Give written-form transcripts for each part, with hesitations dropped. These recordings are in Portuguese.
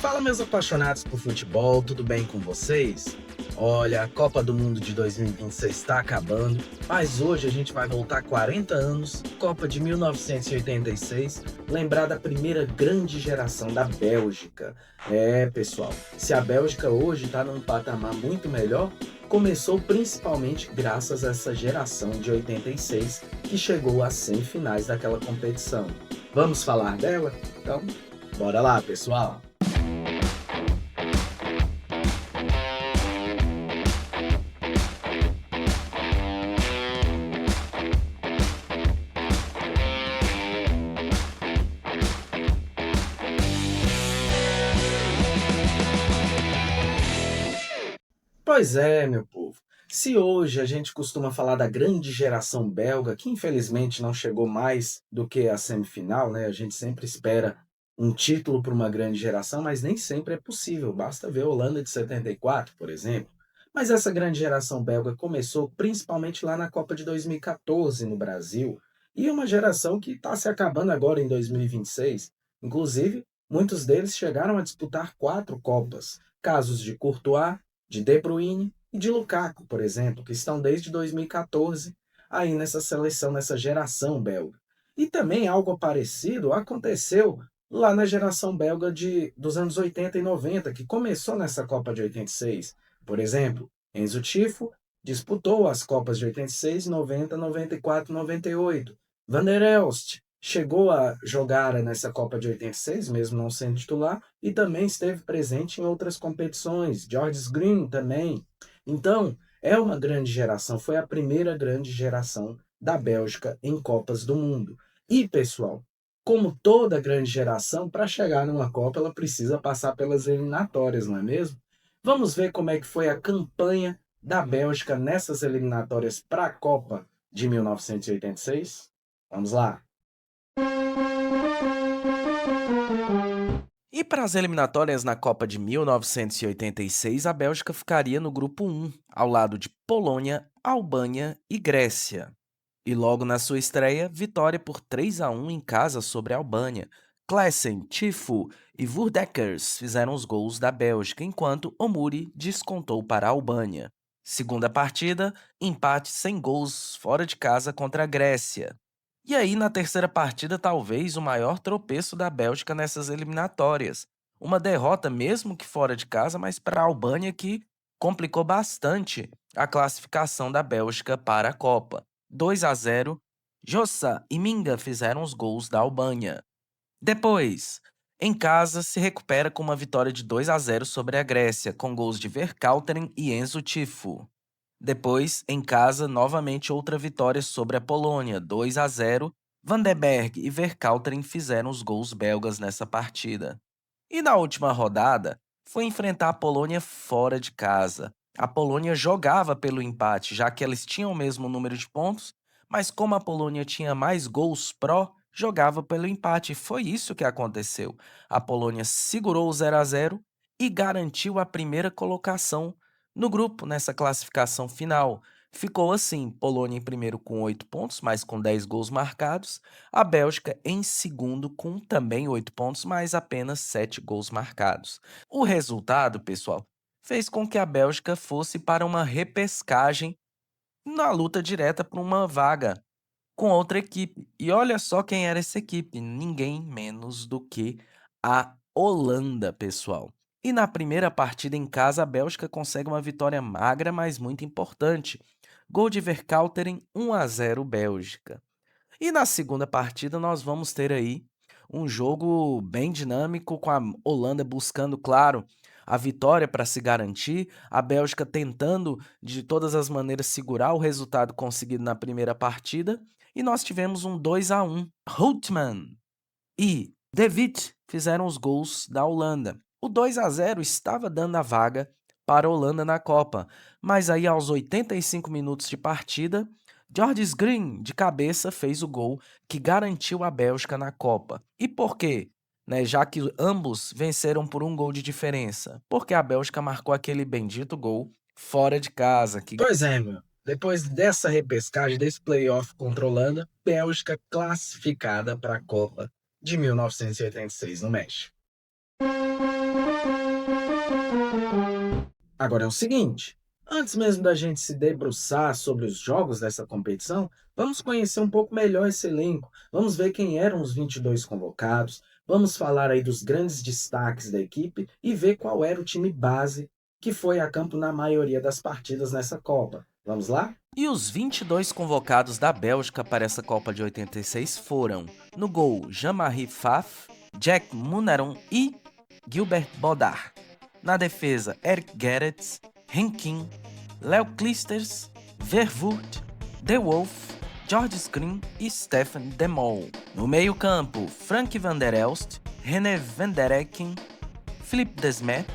Fala, meus apaixonados por futebol, tudo bem com vocês? Olha, a Copa do Mundo de 2026 está acabando, mas hoje a gente vai voltar 40 anos, Copa de 1986, lembrar da primeira grande geração da Bélgica. Pessoal, se a Bélgica hoje está num patamar muito melhor, começou principalmente graças a essa geração de 86 que chegou às semifinais daquela competição. Vamos falar dela? Então, bora lá, pessoal! Pois é, meu povo. Se hoje a gente costuma falar da grande geração belga, que infelizmente não chegou mais do que a semifinal, né? A gente sempre espera um título para uma grande geração, mas nem sempre é possível. Basta ver a Holanda de 74, por exemplo. Mas essa grande geração belga começou principalmente lá na Copa de 2014 no Brasil, e é uma geração que está se acabando agora em 2026. Inclusive, muitos deles chegaram a disputar 4 Copas. Casos de Courtois, de De Bruyne e de Lukaku, por exemplo, que estão desde 2014 aí nessa seleção, nessa geração belga. E também algo parecido aconteceu lá na geração belga dos anos 80 e 90, que começou nessa Copa de 86. Por exemplo, Enzo Tifo disputou as Copas de 86, 90, 94 e 98. Van der Elst chegou a jogar nessa Copa de 86, mesmo não sendo titular, e também esteve presente em outras competições. Georges Green também. Então, é uma grande geração, foi a primeira grande geração da Bélgica em Copas do Mundo. E, pessoal, como toda grande geração, para chegar numa Copa, ela precisa passar pelas eliminatórias, não é mesmo? Vamos ver como é que foi a campanha da Bélgica nessas eliminatórias para a Copa de 1986? Vamos lá! E para as eliminatórias na Copa de 1986, a Bélgica ficaria no grupo 1, ao lado de Polônia, Albânia e Grécia. E logo na sua estreia, vitória por 3-1 em casa sobre a Albânia. Klaassen, Tifo e Voordeckers fizeram os gols da Bélgica, enquanto Omuri descontou para a Albânia. Segunda partida, empate sem gols fora de casa contra a Grécia. E aí, na terceira partida, talvez o maior tropeço da Bélgica nessas eliminatórias. Uma derrota, mesmo que fora de casa, mas para a Albânia, que complicou bastante a classificação da Bélgica para a Copa. 2-0, Jossa e Minga fizeram os gols da Albânia. Depois, em casa, se recupera com uma vitória de 2-0 sobre a Grécia, com gols de Vercauteren e Enzo Tifo. Depois, em casa, novamente outra vitória sobre a Polônia, 2-0. Van den Berg e Vercauteren fizeram os gols belgas nessa partida. E na última rodada, foi enfrentar a Polônia fora de casa. A Polônia jogava pelo empate, já que eles tinham o mesmo número de pontos, mas como a Polônia tinha mais gols pró, jogava pelo empate. Foi isso que aconteceu. A Polônia segurou o 0-0 e garantiu a primeira colocação no grupo nessa classificação final. Ficou assim: Polônia em primeiro com 8 pontos, mas com 10 gols marcados. A Bélgica em segundo com também 8 pontos, mas apenas 7 gols marcados. O resultado, pessoal, fez com que a Bélgica fosse para uma repescagem na luta direta por uma vaga com outra equipe. E olha só quem era essa equipe, ninguém menos do que a Holanda, pessoal. E na primeira partida em casa, a Bélgica consegue uma vitória magra, mas muito importante. Gol de Vercauteren, 1-0 Bélgica. E na segunda partida nós vamos ter aí um jogo bem dinâmico, com a Holanda buscando, claro, a vitória para se garantir, a Bélgica tentando de todas as maneiras segurar o resultado conseguido na primeira partida, e nós tivemos um 2-1. Houtman e De Wit fizeram os gols da Holanda. O 2-0 estava dando a vaga para a Holanda na Copa, mas aí aos 85 minutos de partida, Georges Green, de cabeça, fez o gol que garantiu a Bélgica na Copa. E por quê? Já que ambos venceram por um gol de diferença. Porque a Bélgica marcou aquele bendito gol fora de casa, que Pois é, meu. Depois dessa repescagem, desse playoff contra a Holanda, Bélgica classificada para a Copa de 1986 no México. Agora é o seguinte, antes mesmo da gente se debruçar sobre os jogos dessa competição, vamos conhecer um pouco melhor esse elenco, vamos ver quem eram os 22 convocados, vamos falar aí dos grandes destaques da equipe e ver qual era o time base que foi a campo na maioria das partidas nessa Copa. Vamos lá? E os 22 convocados da Bélgica para essa Copa de 86 foram: no gol, Jean-Marie Pfaff, Jack Munaron e Gilbert Bodard. Na defesa, Eric Gerrits, Henkin, Leo Clijsters, Verwoerd, De Wolf, George Screen e Stefan De Mol. No meio-campo, Frank van der Elst, René van der Ecken, Philippe Desmet,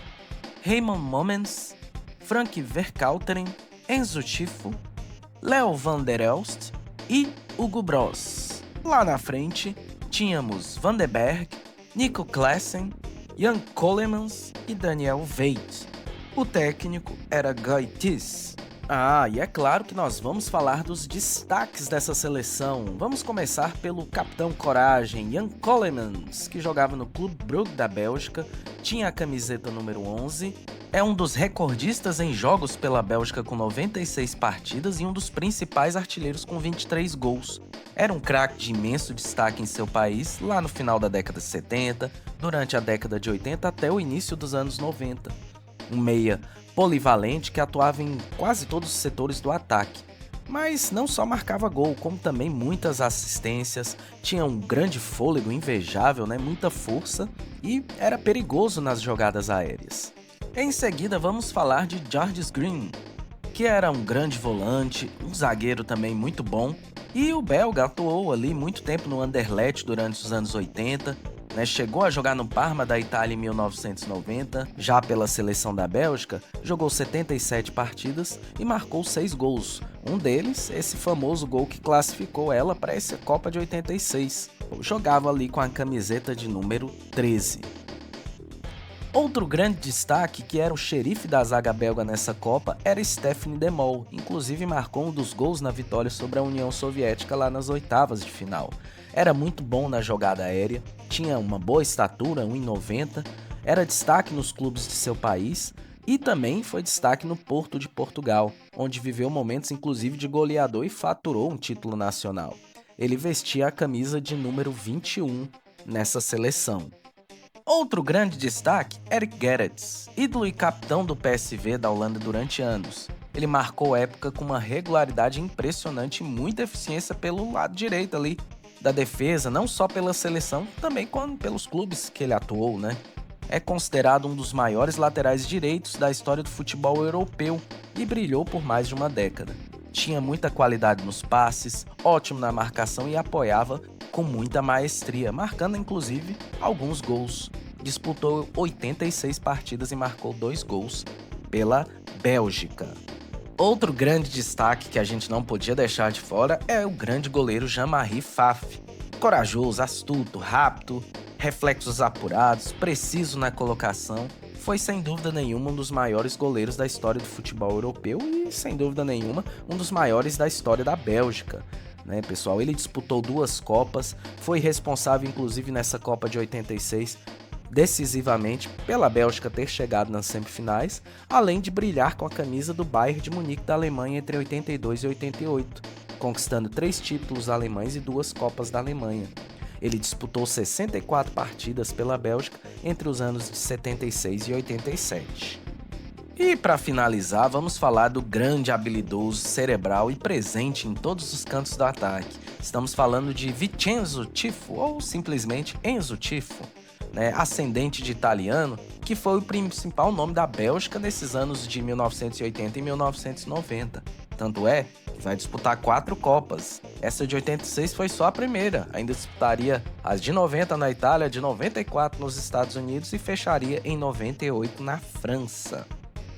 Raymond Momens, Frank Vercauteren, Enzo Tifo, Leo van der Elst e Hugo Broos. Lá na frente, tínhamos Van den Berg, Nico Claesen, Jan Kolemans e Daniel Veit. O técnico era Guy Thys. E é claro que nós vamos falar dos destaques dessa seleção. Vamos começar pelo capitão coragem, Jan Kolemans, que jogava no Clube Brugge da Bélgica, tinha a camiseta número 11, é um dos recordistas em jogos pela Bélgica com 96 partidas e um dos principais artilheiros com 23 gols. Era um craque de imenso destaque em seu país, lá no final da década de 70, durante a década de 80 até o início dos anos 90. Um meia polivalente que atuava em quase todos os setores do ataque. Mas não só marcava gol, como também muitas assistências, tinha um grande fôlego invejável, muita força e era perigoso nas jogadas aéreas. Em seguida vamos falar de George Screen, que era um grande volante, um zagueiro também muito bom, e o belga atuou ali muito tempo no Anderlecht durante os anos 80, chegou a jogar no Parma da Itália em 1990, já pela seleção da Bélgica, jogou 77 partidas e marcou 6 gols, um deles esse famoso gol que classificou ela para essa Copa de 86, jogava ali com a camiseta de número 13. Outro grande destaque, que era o xerife da zaga belga nessa Copa, era Stefan De Mol, inclusive marcou um dos gols na vitória sobre a União Soviética lá nas oitavas de final. Era muito bom na jogada aérea, tinha uma boa estatura, 1,90, era destaque nos clubes de seu país e também foi destaque no Porto de Portugal, onde viveu momentos inclusive de goleador e faturou um título nacional. Ele vestia a camisa de número 21 nessa seleção. Outro grande destaque, Eric Gerrits, ídolo e capitão do PSV da Holanda durante anos. Ele marcou época com uma regularidade impressionante e muita eficiência pelo lado direito ali da defesa, não só pela seleção, também pelos clubes que ele atuou, É considerado um dos maiores laterais direitos da história do futebol europeu e brilhou por mais de uma década. Tinha muita qualidade nos passes, ótimo na marcação e apoiava com muita maestria, marcando inclusive alguns gols. Disputou 86 partidas e marcou 2 gols pela Bélgica. Outro grande destaque que a gente não podia deixar de fora é o grande goleiro Jean-Marie Pfaff. Corajoso, astuto, rápido, reflexos apurados, preciso na colocação, foi sem dúvida nenhuma um dos maiores goleiros da história do futebol europeu e, sem dúvida nenhuma, um dos maiores da história da Bélgica. Pessoal, ele disputou 2 Copas, foi responsável inclusive nessa Copa de 86 decisivamente pela Bélgica ter chegado nas semifinais, além de brilhar com a camisa do Bayern de Munique da Alemanha entre 82 e 88, conquistando 3 títulos alemães e 2 Copas da Alemanha. Ele disputou 64 partidas pela Bélgica entre os anos de 76 e 87. E para finalizar, vamos falar do grande habilidoso, cerebral e presente em todos os cantos do ataque. Estamos falando de Vincenzo Tifo, ou simplesmente Enzo Tifo, ascendente de italiano, que foi o principal nome da Bélgica nesses anos de 1980 e 1990. Tanto é que vai disputar 4 Copas. Essa de 86 foi só a primeira, ainda disputaria as de 90 na Itália, de 94 nos Estados Unidos e fecharia em 98 na França.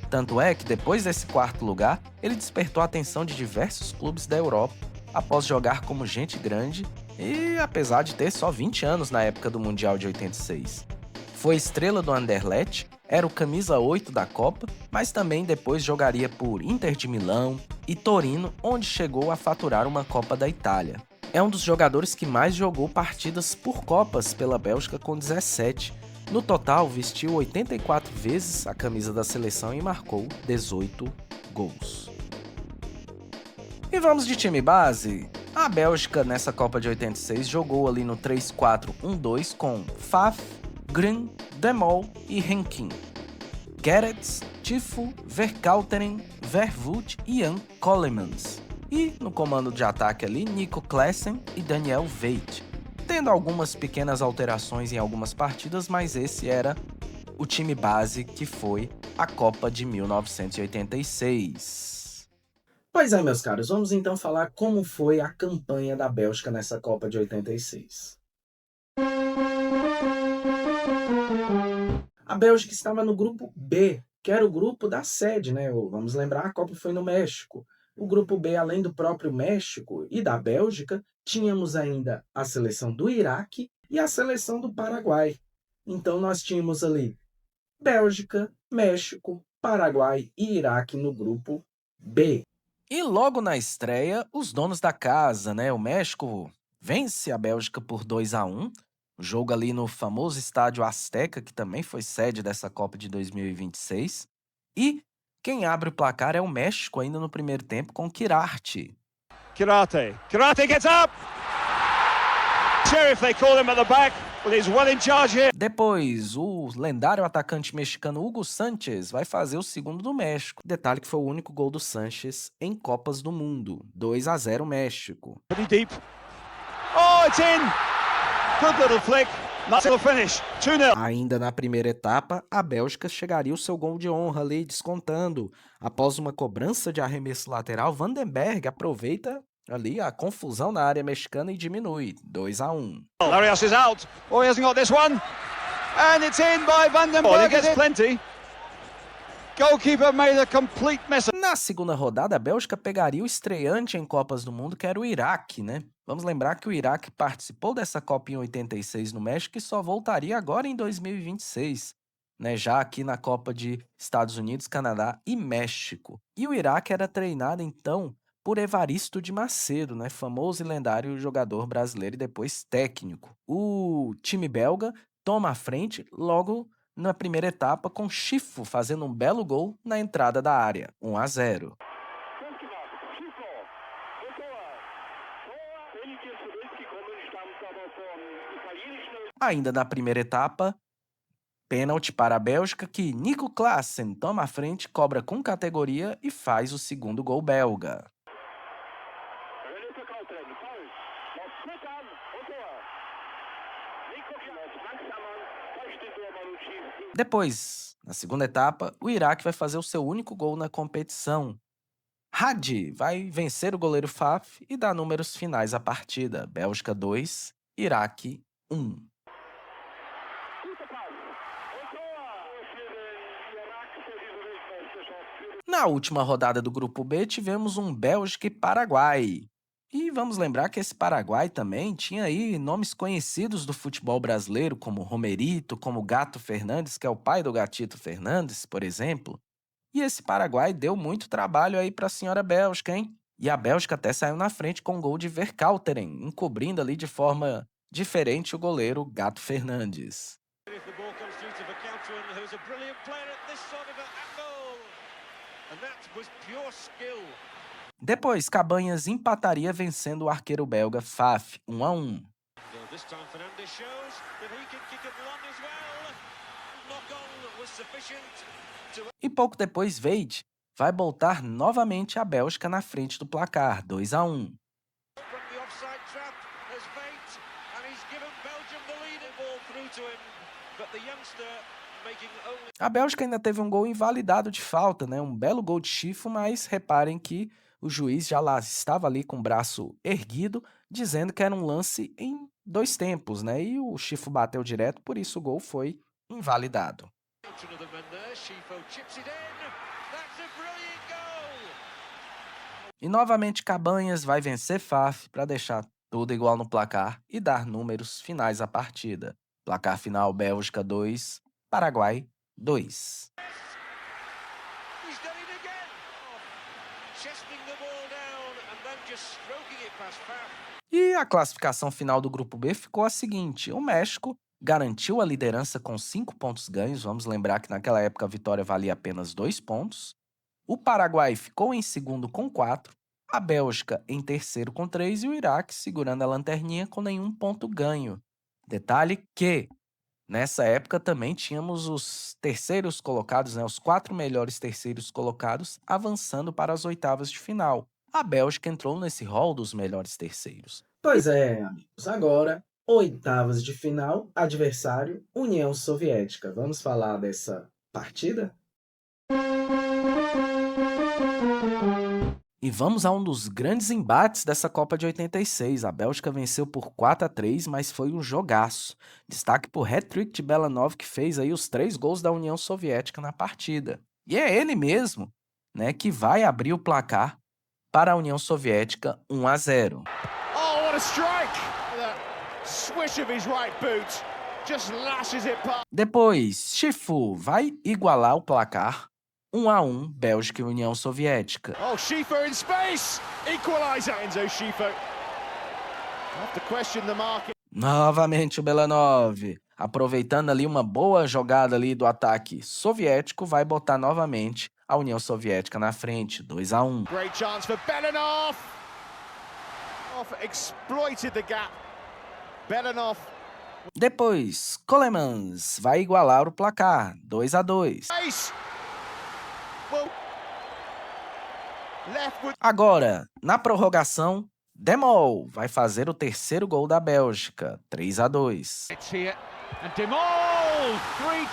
Tanto é que depois desse 4º lugar, ele despertou a atenção de diversos clubes da Europa após jogar como gente grande e apesar de ter só 20 anos na época do Mundial de 86. Foi estrela do Anderlecht, era o camisa 8 da Copa, mas também depois jogaria por Inter de Milão e Torino, onde chegou a faturar uma Copa da Itália. É um dos jogadores que mais jogou partidas por Copas pela Bélgica com 17, No total, vestiu 84 vezes a camisa da seleção e marcou 18 gols. E vamos de time base. A Bélgica, nessa Copa de 86, jogou ali no 3-4-1-2 com Faf, Grun, Demol e Henkin. Gerrits, Tifo, Vercauteren, Verwoerd e Jan Colemans. E no comando de ataque ali, Nico Claesen e Daniel Veit. Tendo algumas pequenas alterações em algumas partidas, mas esse era o time base que foi a Copa de 1986. Pois é, meus caros, vamos então falar como foi a campanha da Bélgica nessa Copa de 86. A Bélgica estava no grupo B, que era o grupo da sede, né? Vamos lembrar, a Copa foi no México. O grupo B, além do próprio México e da Bélgica, tínhamos ainda a seleção do Iraque e a seleção do Paraguai. Então nós tínhamos ali Bélgica, México, Paraguai e Iraque no grupo B. E logo na estreia, os donos da casa, né? O México vence a Bélgica por 2-1. O jogo ali no famoso estádio Azteca, que também foi sede dessa Copa de 2026. E quem abre o placar é o México ainda no primeiro tempo com Kirarte. Kirate gets up! Sheriff, they call him at the back. Well, he's well in charge here. Depois, o lendário atacante mexicano Hugo Sánchez vai fazer o segundo do México. Detalhe que foi o único gol do Sánchez em Copas do Mundo. 2-0 México. Pretty deep. Oh, it's in! Good little flick. Nice little finish. 2-0. Ainda na primeira etapa, a Bélgica chegaria o seu gol de honra ali, descontando. Após uma cobrança de arremesso lateral, Vandenberg aproveita ali a confusão na área mexicana e diminui. 2-1. Larios is out. Oh, he hasn't got this one. And it's in by Vandenberg. Oh, he gets plenty. Goalkeeper made a complete mess. Na segunda rodada, a Bélgica pegaria o estreante em Copas do Mundo, que era o Iraque, né? Vamos lembrar que o Iraque participou dessa Copa em 86 no México e só voltaria agora em 2026, né? Já aqui na Copa de Estados Unidos, Canadá e México. E o Iraque era treinado, então, por Evaristo de Macedo, né? Famoso e lendário jogador brasileiro e depois técnico. O time belga toma a frente logo na primeira etapa, com Chifo fazendo um belo gol na entrada da área, 1-0. Ainda na primeira etapa, pênalti para a Bélgica, que Nico Claesen toma a frente, cobra com categoria e faz o segundo gol belga. Depois, na segunda etapa, o Iraque vai fazer o seu único gol na competição. Hadi vai vencer o goleiro Faf e dar números finais à partida. Bélgica 2, Iraque 1. Na última rodada do grupo B, tivemos um Bélgica e Paraguai. E vamos lembrar que esse Paraguai também tinha aí nomes conhecidos do futebol brasileiro, como Romerito, como Gato Fernandes, que é o pai do Gatito Fernandes, por exemplo. E esse Paraguai deu muito trabalho aí para a senhora Bélgica, hein? E a Bélgica até saiu na frente com um gol de Vercauteren, encobrindo ali de forma diferente o goleiro Gato Fernandes. Depois, Cabanhas empataria vencendo o arqueiro belga Faf, 1-1. E pouco depois, Veit vai botar novamente a Bélgica na frente do placar, 2-1. A Bélgica ainda teve um gol invalidado de falta, né? Um belo gol de Chifo, mas reparem que o juiz já lá estava ali com o braço erguido, dizendo que era um lance em 2 tempos, né? E o Chifo bateu direto, por isso o gol foi invalidado. E novamente Cabanhas vai vencer Faf para deixar tudo igual no placar e dar números finais à partida. Placar final: Bélgica 2, Paraguai 2. E a classificação final do grupo B ficou a seguinte: o México garantiu a liderança com 5 pontos ganhos. Vamos lembrar que naquela época a vitória valia apenas 2 pontos. O Paraguai ficou em segundo com 4, a Bélgica em terceiro com 3 e o Iraque segurando a lanterninha com nenhum ponto ganho. Detalhe que nessa época também tínhamos os terceiros colocados, os 4 melhores terceiros colocados avançando para as oitavas de final. A Bélgica entrou nesse rol dos melhores terceiros. Pois é, amigos. Agora, oitavas de final, adversário, União Soviética. Vamos falar dessa partida? E vamos a um dos grandes embates dessa Copa de 86. A Bélgica venceu por 4-3, mas foi um jogaço. Destaque por hat-trick de Belanov, que fez aí os 3 gols da União Soviética na partida. E é ele mesmo, que vai abrir o placar para a União Soviética 1-0. Oh, what a strike! That swish of his right boot just lashes it past. Depois, Shifu vai igualar o placar 1-1, Bélgica e União Soviética. Oh, Schiffer in space! Equalizer! Enzo Schiffer. Have to question the market. Novamente o Belanov, aproveitando ali uma boa jogada ali do ataque soviético, vai botar novamente a União Soviética na frente, 2-1. Great chance for Belanov. Exploited the gap. Belanov. Depois, Colemans vai igualar o placar, 2-2. Ace. Well, left with Agora, na prorrogação, Demol vai fazer o terceiro gol da Bélgica, 3-2. it's here. And Demol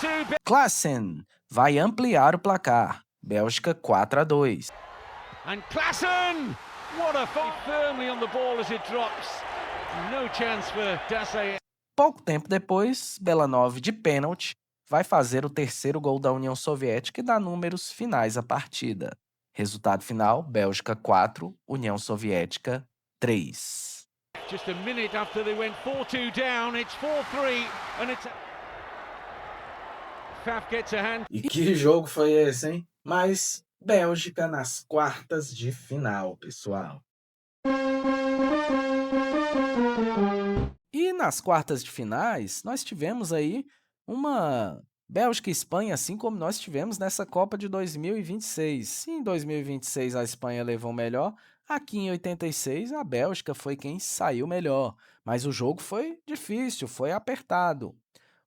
3-2. Klaassen vai ampliar o placar, Bélgica 4-2. And Klaassen! What a fight! Firmly on the ball as it drops. No chance for Dassey. Pouco tempo depois, Belanov de pênalti vai fazer o terceiro gol da União Soviética e dá números finais à partida. Resultado final, Bélgica 4, União Soviética 3. Just a minute after they went 4-2 down, it's 4-3 and it's Faf gets a hand. E que jogo foi esse, hein? Mas Bélgica nas quartas de final, pessoal. E nas quartas de finais, nós tivemos aí uma Bélgica e Espanha, assim como nós tivemos nessa Copa de 2026. Se em 2026 a Espanha levou melhor, aqui em 86 a Bélgica foi quem saiu melhor. Mas o jogo foi difícil, foi apertado.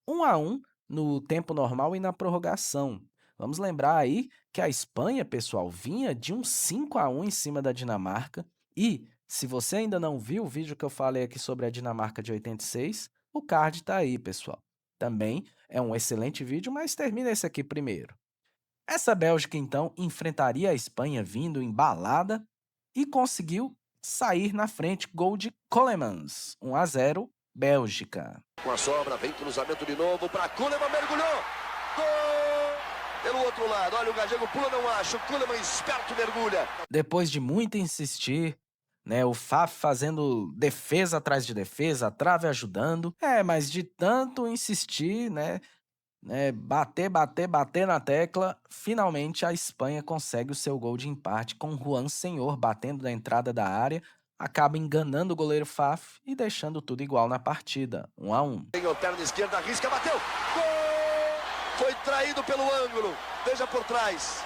1-1 no tempo normal e na prorrogação. Vamos lembrar aí que a Espanha, pessoal, vinha de um 5-1 em cima da Dinamarca. E, se você ainda não viu o vídeo que eu falei aqui sobre a Dinamarca de 86, o card tá aí, pessoal. Também é um excelente vídeo, mas termina esse aqui primeiro. Essa Bélgica, então, enfrentaria a Espanha vindo embalada e conseguiu sair na frente. Gol de Colemans, 1-0, Bélgica. Com a sobra, vem cruzamento de novo para Koeman, mergulhou! Gol! Pelo outro lado, olha o Gagego pula, não acha, o Koeman esperto mergulha. Depois de muito insistir, o Faf fazendo defesa atrás de defesa, a trave ajudando. Mas de tanto insistir, bater na tecla, finalmente a Espanha consegue o seu gol de empate com Juan Senhor batendo na entrada da área, acaba enganando o goleiro Faf e deixando tudo igual na partida, 1-1. Tem a perna esquerda, arrisca, bateu! Gol! Foi traído pelo ângulo, veja por trás.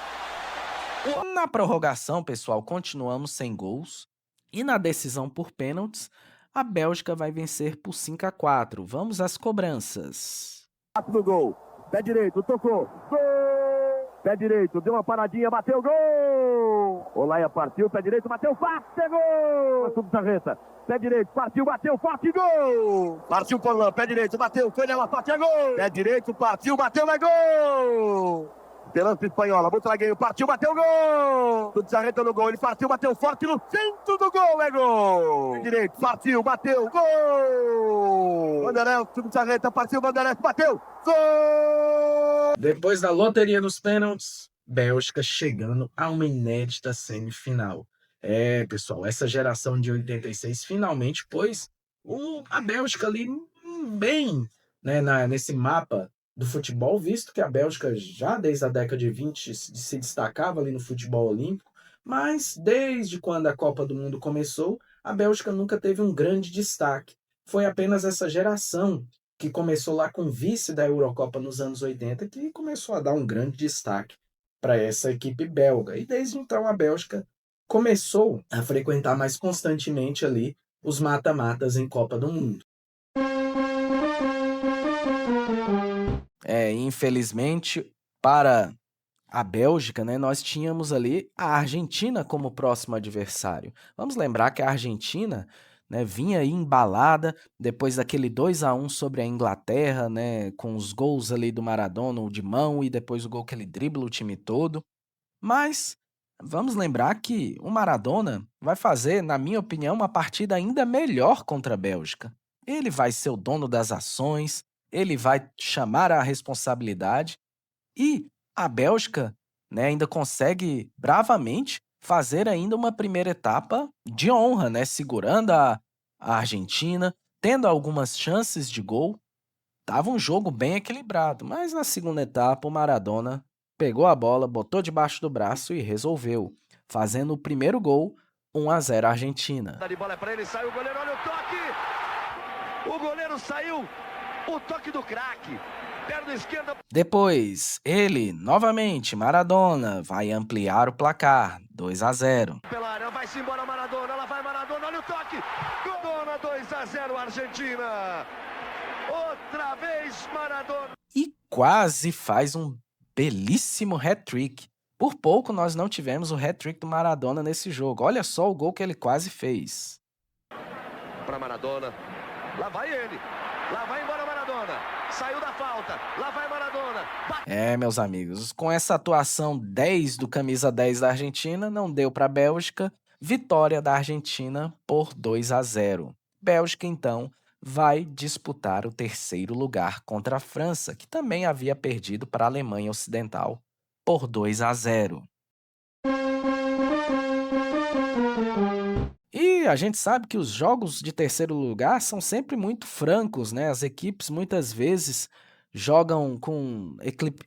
Na prorrogação, pessoal, continuamos sem gols. E na decisão por pênaltis, a Bélgica vai vencer por 5-4. Vamos às cobranças. Do gol, pé direito, tocou, gol! Pé direito, deu uma paradinha, bateu, gol! Olaia partiu, pé direito, bateu, forte, gol! Tudo Sarreta, pé direito, partiu, bateu, forte, gol! Partiu Forlan, pé direito, bateu, foi nela, forte, é gol! Pé direito, partiu, bateu, é gol! Pelança espanhola, Butragueio, partiu, bateu, gol! Tudo Sarreta no gol, ele partiu, bateu forte no centro do gol, é gol! Pé direito, partiu, bateu, gol! Vanderel, tudo Sarreta, partiu, Vanderel, bateu, gol! Depois da loteria dos pênaltis, Bélgica chegando a uma inédita semifinal. Pessoal, essa geração de 86 finalmente pôs a Bélgica ali bem, nesse mapa do futebol, visto que a Bélgica já desde a década de 20 se destacava ali no futebol olímpico, mas desde quando a Copa do Mundo começou, a Bélgica nunca teve um grande destaque. Foi apenas essa geração que começou lá com vice da Eurocopa nos anos 80, que começou a dar um grande destaque para essa equipe belga. E desde então a Bélgica começou a frequentar mais constantemente ali os mata-matas em Copa do Mundo. Infelizmente, para a Bélgica, né, nós tínhamos ali a Argentina como próximo adversário. Vamos lembrar que a Argentina, né, vinha aí embalada depois daquele 2-1 sobre a Inglaterra, né, com os gols ali do Maradona, o de mão, e depois o gol que ele dribla o time todo. Mas vamos lembrar que o Maradona vai fazer, na minha opinião, uma partida ainda melhor contra a Bélgica. Ele vai ser o dono das ações, ele vai chamar a responsabilidade e a Bélgica, né, ainda consegue bravamente fazer ainda uma primeira etapa de honra, né, segurando a Argentina, tendo algumas chances de gol. Tava um jogo bem equilibrado, mas na segunda etapa o Maradona pegou a bola, botou debaixo do braço e resolveu, fazendo o primeiro gol, 1-0 Argentina. Dá de bola para ele, saiu o goleiro, olha o toque! O goleiro saiu, o toque do craque, perna esquerda. Depois, ele, novamente, Maradona, vai ampliar o placar, 2-0. Pela área, vai-se embora Maradona, lá vai Maradona, olha o toque! Maradona, 2-0 Argentina! Outra vez Maradona! E quase faz um belíssimo hat-trick. Por pouco nós não tivemos o hat-trick do Maradona nesse jogo. Olha só o gol que ele quase fez. Para Maradona, lá vai ele, lá vai embora Maradona, saiu da falta, lá vai Maradona. Meus amigos, com essa atuação 10 do camisa 10 da Argentina, não deu para a Bélgica. Vitória da Argentina por 2-0. Bélgica, então, vai disputar o terceiro lugar contra a França, que também havia perdido para a Alemanha Ocidental por 2-0. E a gente sabe que os jogos de terceiro lugar são sempre muito francos, né? As equipes muitas vezes jogam com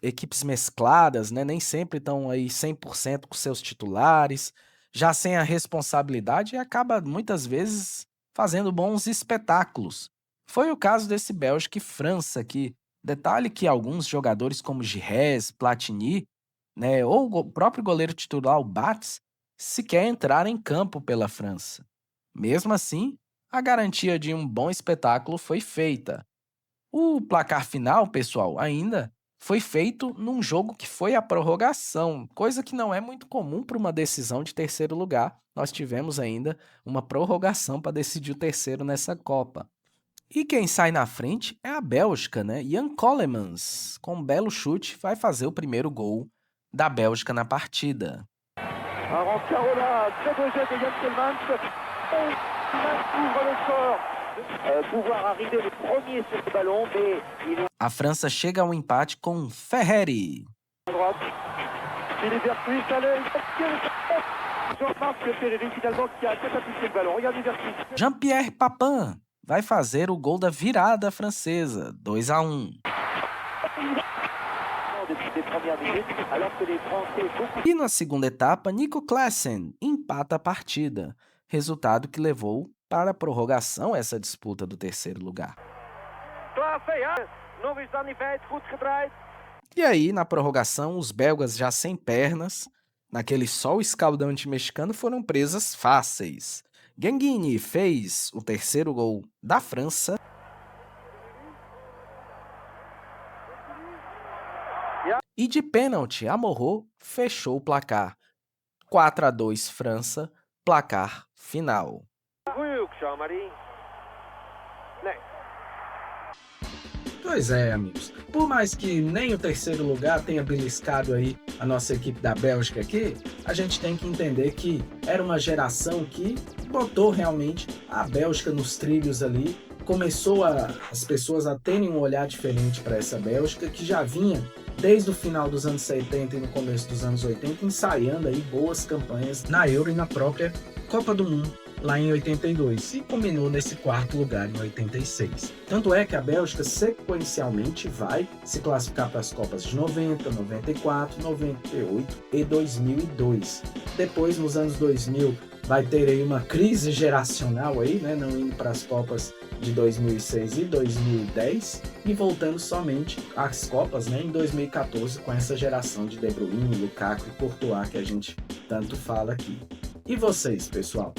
equipes mescladas, né? Nem sempre estão aí 100% com seus titulares, já sem a responsabilidade, e acaba muitas vezes fazendo bons espetáculos. Foi o caso desse Bélgica e França aqui. Detalhe que alguns jogadores como Giresse, Platini, né, ou o próprio goleiro titular, o Bates, sequer entraram em campo pela França. Mesmo assim, a garantia de um bom espetáculo foi feita. O placar final, pessoal, ainda foi feito num jogo que foi a prorrogação, coisa que não é muito comum para uma decisão de terceiro lugar. Nós tivemos ainda uma prorrogação para decidir o terceiro nessa Copa. E quem sai na frente é a Bélgica, né? Jan Kolemans, com um belo chute, vai fazer o primeiro gol da Bélgica na partida. A França chega ao empate com Ferreri. Jean-Pierre Papin vai fazer o gol da virada francesa, 2-1. E na segunda etapa, Nico Klaassen empata a partida, resultado que levou para a prorrogação essa disputa do terceiro lugar. E aí, na prorrogação, os belgas já sem pernas, naquele sol escaldante mexicano, foram presas fáceis. Guenguini fez o terceiro gol da França. E de pênalti, Amorô fechou o placar. 4-2 França, placar final. Pois é, amigos. Por mais que nem o terceiro lugar tenha beliscado aí a nossa equipe da Bélgica aqui, a gente tem que entender que era uma geração que botou realmente a Bélgica nos trilhos ali, começou as pessoas a terem um olhar diferente para essa Bélgica, que já vinha desde o final dos anos 70 e no começo dos anos 80 ensaiando aí boas campanhas na Euro e na própria Copa do Mundo lá em 82 e culminou nesse quarto lugar em 86. Tanto é que a Bélgica sequencialmente vai se classificar para as Copas de 90, 94, 98 e 2002. Depois, nos anos 2000, vai ter aí uma crise geracional aí, né, não indo para as Copas de 2006 e 2010 e voltando somente às Copas, né, em 2014 com essa geração de De Bruyne, Lukaku e Courtois que a gente tanto fala aqui. E vocês, pessoal?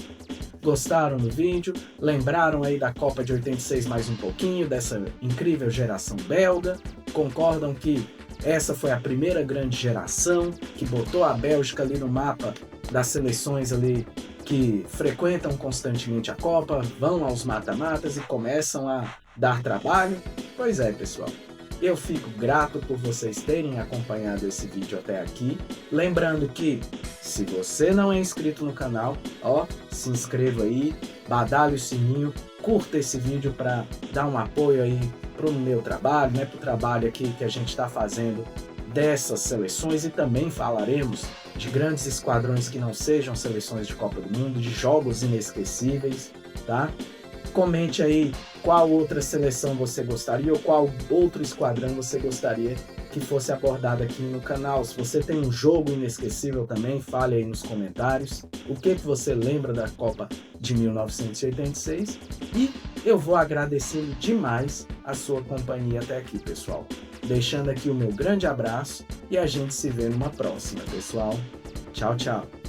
Gostaram do vídeo? Lembraram aí da Copa de 86 mais um pouquinho, dessa incrível geração belga? Concordam que essa foi a primeira grande geração que botou a Bélgica ali no mapa das seleções ali que frequentam constantemente a Copa, vão aos mata-matas e começam a dar trabalho? Pois é, pessoal. Eu fico grato por vocês terem acompanhado esse vídeo até aqui. Lembrando que, se você não é inscrito no canal, se inscreva aí, badale o sininho, curta esse vídeo para dar um apoio aí pro meu trabalho, né, pro trabalho aqui que a gente está fazendo dessas seleções, e também falaremos de grandes esquadrões que não sejam seleções de Copa do Mundo, de jogos inesquecíveis, tá? Comente aí qual outra seleção você gostaria ou qual outro esquadrão você gostaria que fosse abordado aqui no canal. Se você tem um jogo inesquecível também, fale aí nos comentários o que você lembra da Copa de 1986, e eu vou agradecendo demais a sua companhia até aqui, pessoal. Deixando aqui o meu grande abraço e a gente se vê numa próxima, pessoal. Tchau, tchau.